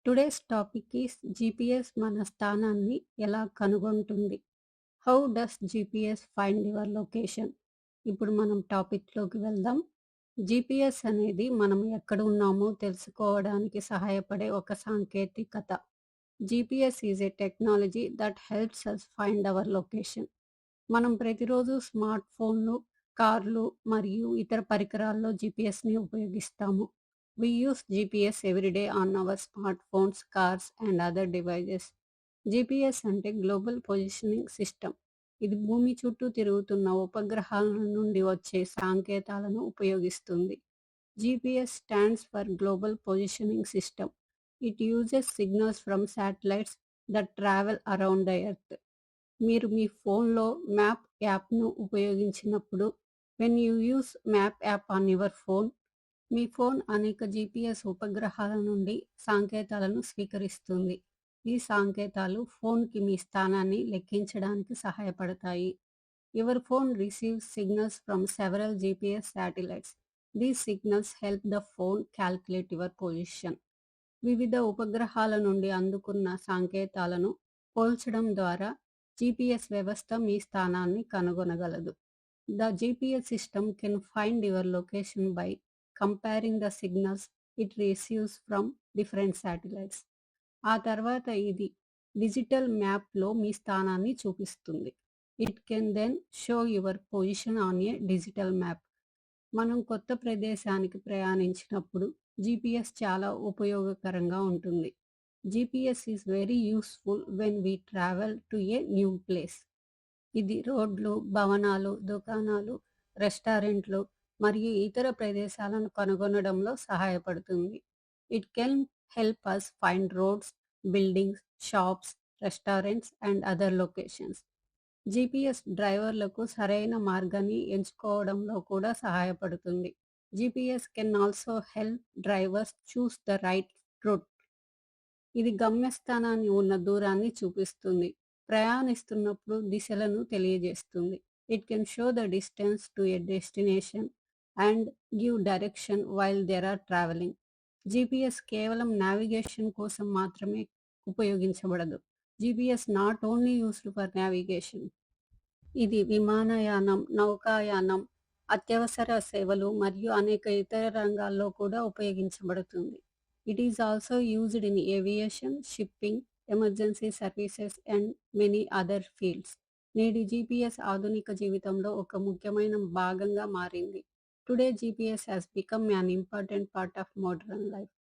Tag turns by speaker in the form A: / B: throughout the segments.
A: Today's topic is GPS మన స్థానాన్ని ఎలా కనుగొంటుంది? How does GPS find your location? ఇప్పుడు మనం టాపిక్‌లోకి వెళ్దాం. జీపీఎస్ అనేది మనం ఎక్కడ ఉన్నామో తెలుసుకోవడానికి సహాయపడే ఒక సాంకేతికత. GPS is a technology that helps us find our location. మనం ప్రతిరోజు స్మార్ట్ ఫోన్లు, కార్లు మరియు ఇతర పరికరాల్లో జీపీఎస్‌ని ఉపయోగిస్తాము. We use GPS every day on our smartphones, cars and other devices. GPS అంటే గ్లోబల్ పొజిషనింగ్ సిస్టమ్. ఇది భూమి చుట్టూ తిరుగుతున్న ఉపగ్రహాల నుండి వచ్చే సంకేతాలను ఉపయోగిస్తుంది. GPS stands for global positioning system. It uses signals from satellites that travel around the earth. మీరు మీ ఫోన్లో మ్యాప్ యాప్ను ఉపయోగించినప్పుడు, when you use map app on your phone, me phone అనేక జీపీఎస్ ఉపగ్రహాల నుండి సంకేతాలను స్వీకరిస్తుంది. ఈ సంకేతాలు ఫోన్కి మీ స్థానాన్ని లెక్కించడానికి సహాయపడతాయి. Your phone receives signals from several GPS satellites. These signals help the phone calculate your position. వివిధ ఉపగ్రహాల నుండి అందుకున్న సంకేతాలను పోల్చడం ద్వారా జీపీఎస్ వ్యవస్థ మీ స్థానాన్ని కనుగొనగలదు. The GPS system can find your location by comparing the signals it receives from different satellites. ఆ తర్వాత ఇది డిజిటల్ మ్యాప్లో మీ స్థానాన్ని చూపిస్తుంది. It can then show your position on a digital map. మనం కొత్త ప్రదేశానికి ప్రయాణించినప్పుడు జీపీఎస్ చాలా ఉపయోగకరంగా ఉంటుంది. GPS is very useful when we travel to a new place. ఇది రోడ్లు, భవనాలు, దుకాణాలు, రెస్టారెంట్లు మరియు ఇతర ప్రదేశాలను కనుగొనడంలో సహాయపడుతుంది. It can help us find roads, buildings, shops, restaurants and other locations. GPS డ్రైవర్లకు సరైన మార్గాన్ని ఎంచుకోవడంలో కూడా సహాయపడుతుంది. GPS can also help drivers choose the right route. ఇది గమ్యస్థానాన్ని ఉన్న దూరాన్ని చూపిస్తుంది. ప్రయాణిస్తున్నప్పుడు దిశలను తెలియజేస్తుంది. It can show the distance to a destination and give direction while there are travelling. GPS కేవలం నావిగేషన్ కోసం మాత్రమే ఉపయోగించబడదు. GPS not only used for navigation. ఇది విమానయానం, నౌకాయానం, అత్యవసర సేవలు మరియు అనేక ఇతర రంగాల్లో కూడా ఉపయోగించబడుతుంది. It is also used in aviation, shipping, emergency services and many other fields. నేటి జీపీఎస్ ఆధునిక జీవితంలో ఒక ముఖ్యమైన భాగంగా మారింది. Today GPS has become an important part of modern life.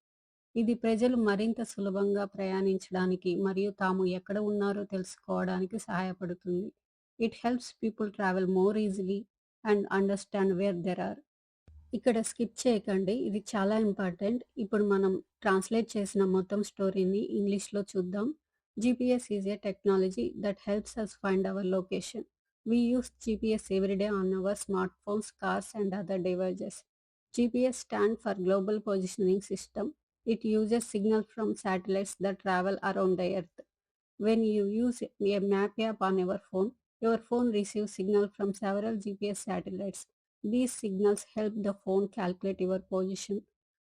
A: ఇది ప్రజలు మరింత సులభంగా ప్రయాణించడానికి మరియు తాము ఎక్కడ ఉన్నారో తెలుసుకోవడానికి సహాయపడుతుంది. It helps people travel more easily and understand where there are. ఇక్కడ స్కిప్ చేయకండి, ఇది చాలా ఇంపార్టెంట్. ఇప్పుడు మనం ట్రాన్స్లేట్ చేసిన మొత్తం స్టోరీని ఇంగ్లీష్లో చూద్దాం. GPS is a technology that helps us find our location. We use GPS every day on our smart phones, cars and other devices. GPS stands for Global Positioning System. It uses signals from satellites that travel around the Earth. When you use a map app on your phone receives signal from several GPS satellites. These signals help the phone calculate your position.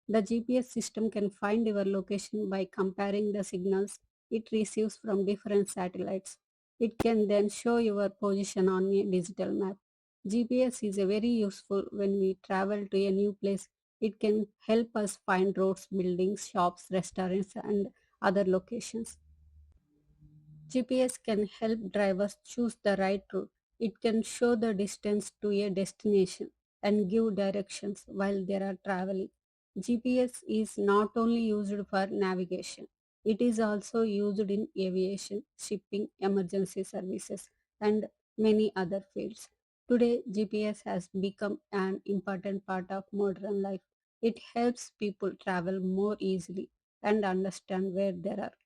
A: The GPS system can find your location by comparing the signals it receives from different satellites. It can then show your position on a digital map. GPS is a very useful when we travel to a new place. It can help us find roads, buildings, shops, restaurants, and other locations. GPS can help drivers choose the right route. It can show the distance to a destination and give directions while they are traveling. GPS is not only used for navigation, it is also used in aviation, shipping, emergency services, and many other fields. Today, GPS has become an important part of modern life. It helps people travel more easily and understand where they are.